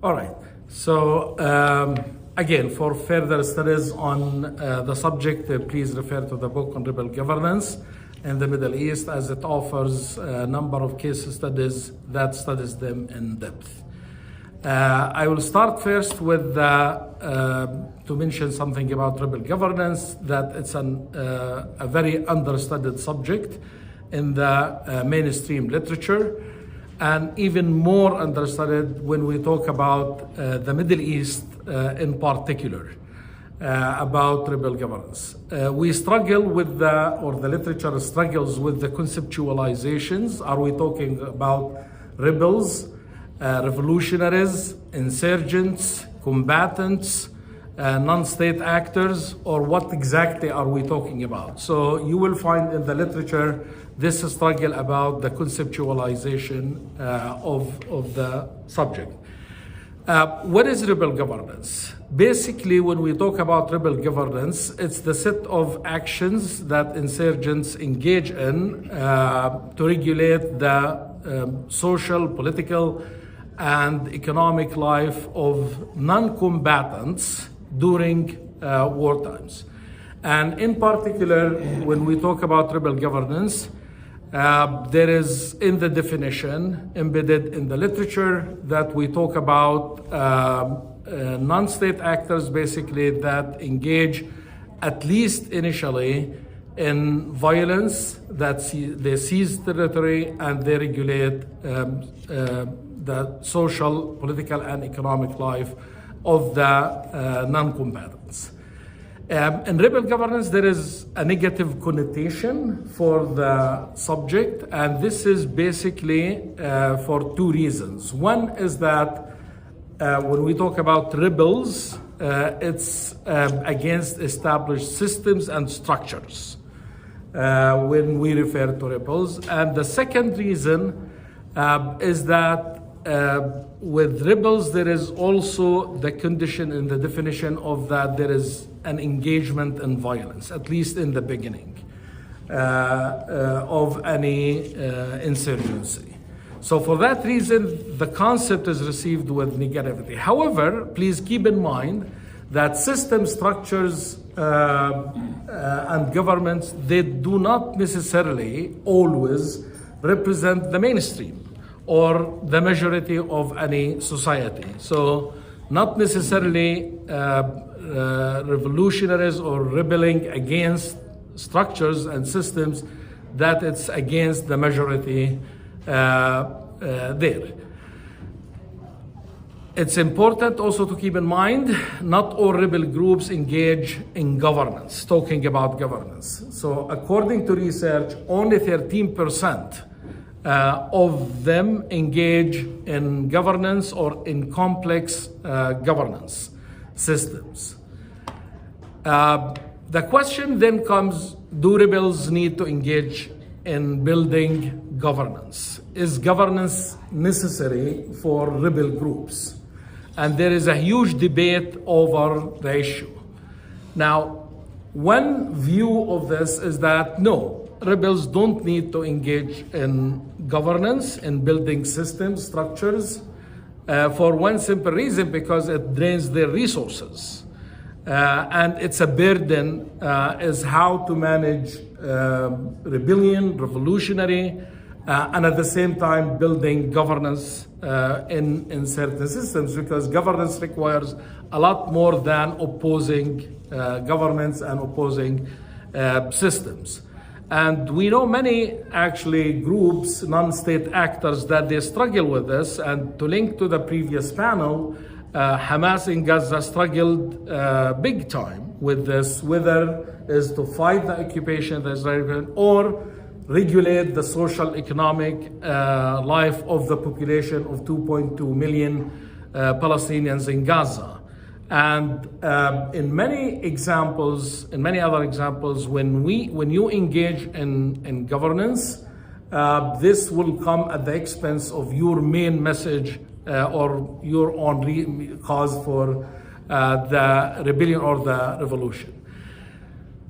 All right. So again, for further studies on the subject, please refer to the book on rebel governance in the Middle East, as it offers a number of case studies that studies them in depth. I will start first with to mention something about rebel governance, that it's a very understudied subject in the mainstream literature, and even more understudied when we talk about the Middle East in particular, about rebel governance. We struggle with the literature struggles with the conceptualizations. Are we talking about rebels, revolutionaries, insurgents, combatants, non-state actors, or what exactly are we talking about? So you will find in the literature this struggle about the conceptualization of the subject. What is rebel governance? Basically, when we talk about rebel governance, it's the set of actions that insurgents engage in to regulate the social, political, and economic life of non-combatants during war times. And in particular, when we talk about rebel governance, there is in the definition embedded in the literature that we talk about non-state actors basically that engage, at least initially, in violence, that they seize territory and they regulate the social, political, and economic life of the non-combatants. In rebel governance, there is a negative connotation for the subject, and this is basically for two reasons. One is that when we talk about rebels, it's against established systems and structures when we refer to rebels. And the second reason is that with rebels, there is also the condition in the definition of that there is an engagement in violence, at least in the beginning of any insurgency. So for that reason, the concept is received with negativity. However, please keep in mind that system structures and governments, they do not necessarily always represent the mainstream or the majority of any society. So not necessarily revolutionaries or rebelling against structures and systems that it's against the majority there. It's important also to keep in mind, not all rebel groups engage in governance, talking about governance. So according to research, only 13% of them engage in governance or in complex governance systems. The question then comes, do rebels need to engage in building governance? Is governance necessary for rebel groups? And there is a huge debate over the issue. Now, one view of this is that no, rebels don't need to engage in governance, in building systems, structures, for one simple reason, because it drains their resources. And it's a burden, is how to manage rebellion, revolutionary, and at the same time building governance in certain systems, because governance requires a lot more than opposing governments and opposing systems. And we know many actually groups, non-state actors, that they struggle with this. And to link to the previous panel, Hamas in Gaza struggled big time with this, whether is to fight the occupation of the Israeli or regulate the social economic life of the population of 2.2 million Palestinians in Gaza. And in many other examples, when you engage in governance, this will come at the expense of your main message or your own cause for the rebellion or the revolution.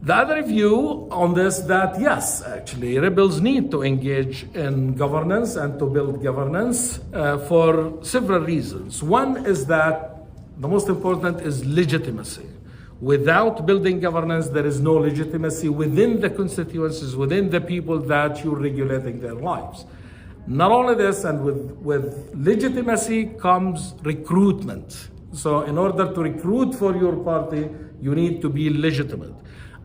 The other view on this, that yes, actually, rebels need to engage in governance and to build governance for several reasons. One is that the most important is legitimacy. Without building governance, there is no legitimacy within the constituencies, within the people that you're regulating their lives. Not only this, and with legitimacy comes recruitment. So in order to recruit for your party, you need to be legitimate.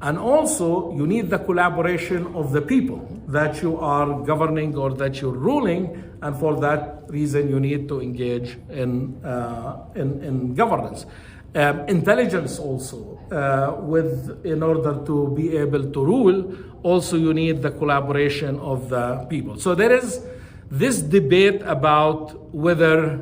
And also, you need the collaboration of the people that you are governing or that you're ruling, and for that reason, you need to engage in governance. Intelligence also, in order to be able to rule, also you need the collaboration of the people. So there is this debate about whether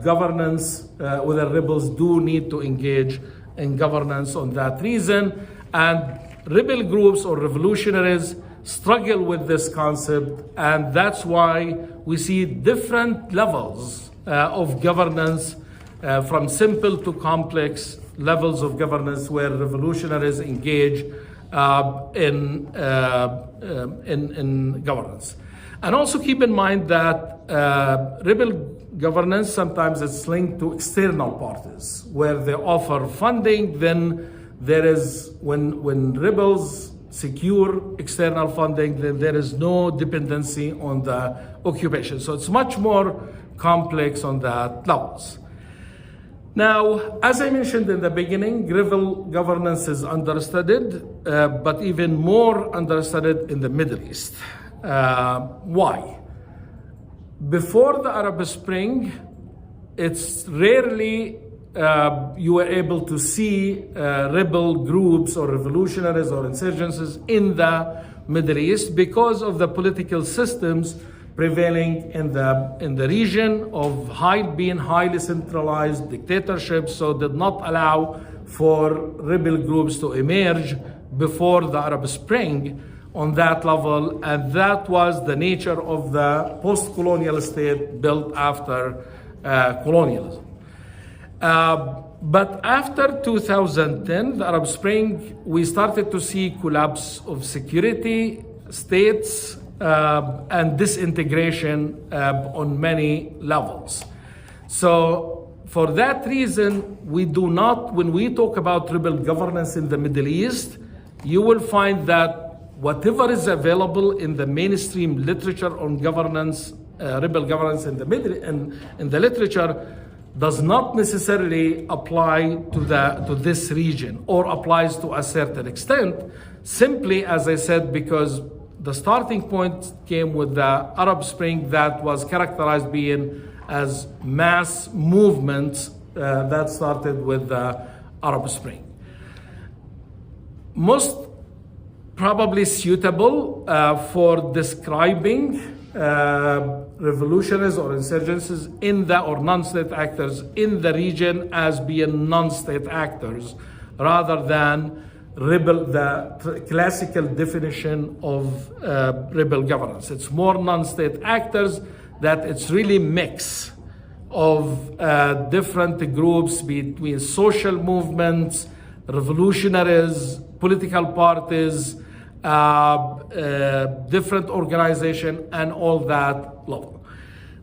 governance, whether rebels do need to engage in governance on that reason. And rebel groups or revolutionaries struggle with this concept, and that's why we see different levels of governance, from simple to complex levels of governance where revolutionaries engage in governance. And also keep in mind that rebel governance sometimes is linked to external parties where they offer funding. Then there is, when rebels secure external funding, then there is no dependency on the occupation. So it's much more complex on that levels. Now, as I mentioned in the beginning, rebel governance is understudied, but even more understudied in the Middle East. Why? Before the Arab Spring, it's rarely you were able to see rebel groups or revolutionaries or insurgencies in the Middle East because of the political systems prevailing in the region of being highly centralized dictatorships, so did not allow for rebel groups to emerge before the Arab Spring on that level, and that was the nature of the post-colonial state built after colonialism. But after 2010, the Arab Spring, we started to see collapse of security states and disintegration on many levels. So for that reason, we do not, when we talk about rebel governance in the Middle East, you will find that whatever is available in the mainstream literature on governance, rebel governance in the literature, does not necessarily apply to this region, or applies to a certain extent, simply, as I said, because the starting point came with the Arab Spring that was characterized being as mass movements that started with the Arab Spring. Most probably suitable for describing revolutionaries or insurgencies or non-state actors in the region as being non-state actors, rather than the classical definition of rebel governance. It's more non-state actors, that it's really mix of different groups between social movements, revolutionaries, political parties, different organization, and all that level.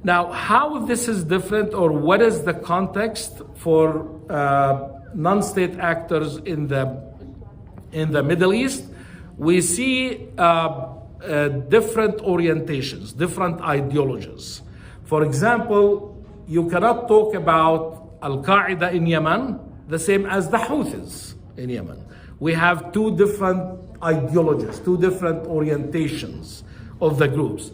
Now, how this is different, or what is the context for non-state actors in the Middle East? We see different orientations, different ideologies. For example, you cannot talk about Al-Qaeda in Yemen the same as the Houthis in Yemen. We have two different ideologies, two different orientations of the groups.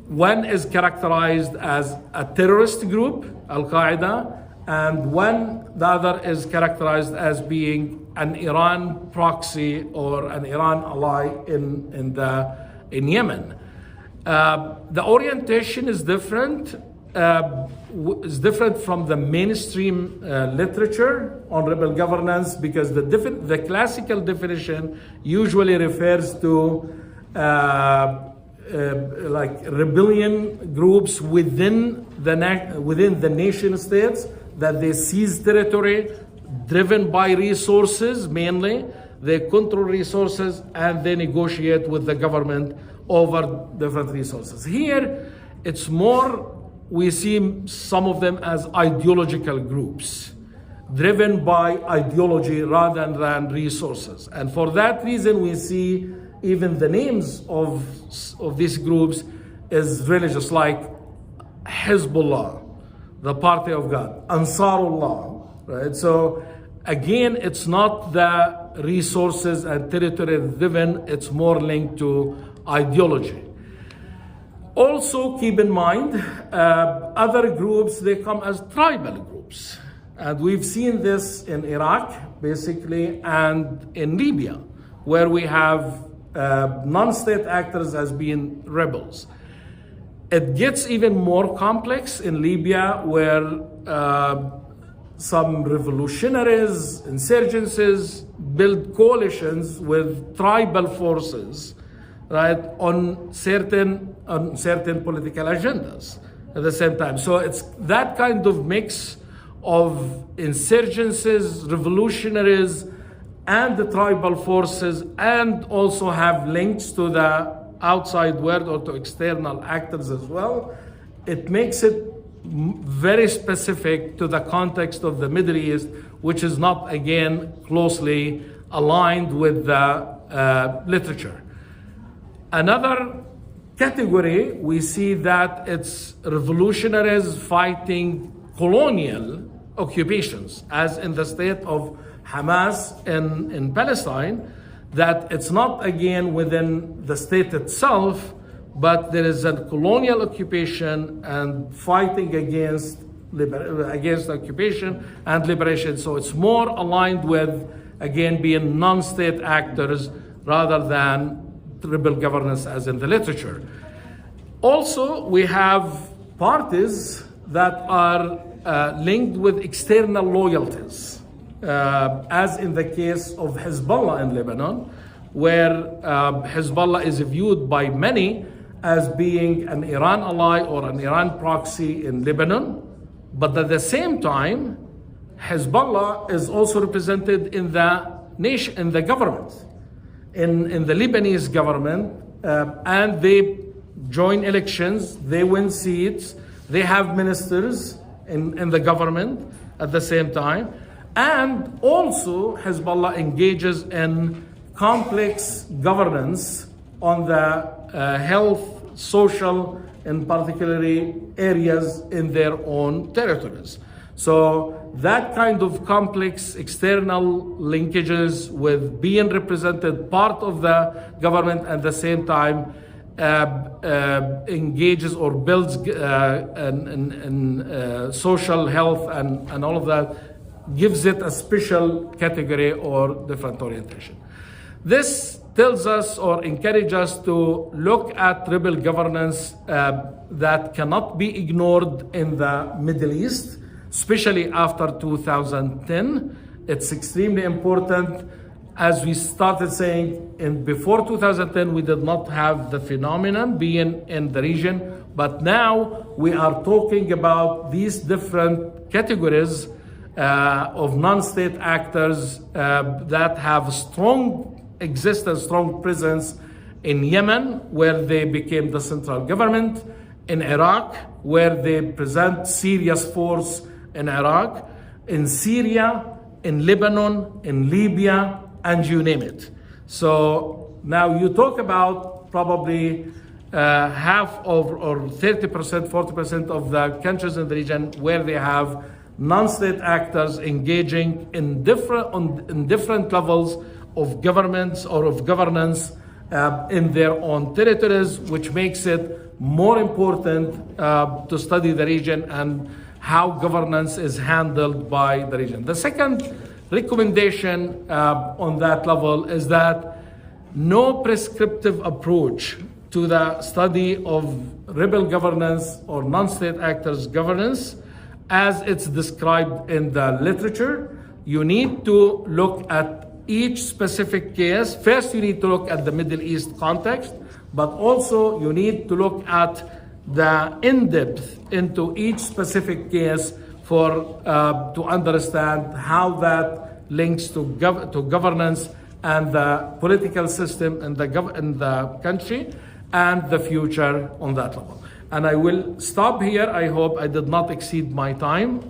One is characterized as a terrorist group, Al-Qaeda, and the other is characterized as being an Iran proxy or an Iran ally in Yemen. The orientation is different. Is different from the mainstream literature on rebel governance, because the classical definition usually refers to like rebellion groups within the nation states, that they seize territory driven by resources mainly, they control resources, and they negotiate with the government over different resources. Here, it's more, we see some of them as ideological groups, driven by ideology rather than resources. And for that reason, we see even the names of these groups is religious, like Hezbollah, the Party of God, Ansarullah, right? So again, it's not the resources and territory driven, it's more linked to ideology. Also keep in mind, other groups, they come as tribal groups. And we've seen this in Iraq, basically, and in Libya, where we have non-state actors as being rebels. It gets even more complex in Libya, where some revolutionaries, insurgencies, build coalitions with tribal forces, right, on certain political agendas at the same time. So it's that kind of mix of insurgencies, revolutionaries, and the tribal forces, and also have links to the outside world or to external actors as well. It makes it very specific to the context of the Middle East, which is not, again, closely aligned with the literature. Another category, we see that it's revolutionaries fighting colonial occupations, as in the state of Hamas in Palestine, that it's not, again, within the state itself, but there is a colonial occupation and fighting against occupation and liberation. So it's more aligned with, again, being non-state actors rather than rebel governance as in the literature. Also, we have parties that are linked with external loyalties, as in the case of Hezbollah in Lebanon, where Hezbollah is viewed by many as being an Iran ally or an Iran proxy in Lebanon, but at the same time, Hezbollah is also represented in the nation, in the government, in the Lebanese government, and they join elections, they win seats, they have ministers in the government at the same time, and also Hezbollah engages in complex governance on the health, social, and particularly areas in their own territories. So that kind of complex external linkages with being represented part of the government at the same time engages or builds social health and all of that, gives it a special category or different orientation. This tells us or encourages us to look at rebel governance that cannot be ignored in the Middle East, especially after 2010. It's extremely important. As we started saying, before 2010, we did not have the phenomenon being in the region, but now we are talking about these different categories of non-state actors that have strong existence, strong presence in Yemen, where they became the central government, in Iraq, where they present serious force in Iraq, in Syria, in Lebanon, in Libya, and you name it. So now you talk about probably half of or 30%, 40% of the countries in the region where they have non-state actors engaging in different levels of governments or of governance in their own territories, which makes it more important to study the region and how governance is handled by the region. The second recommendation on that level is that no prescriptive approach to the study of rebel governance or non-state actors governance as it's described in the literature. You need to look at each specific case. First, you need to look at the Middle East context, but also you need to look at the in-depth into each specific case to understand how that links to governance and the political system in the country and the future on that level. And I will stop here. I hope I did not exceed my time.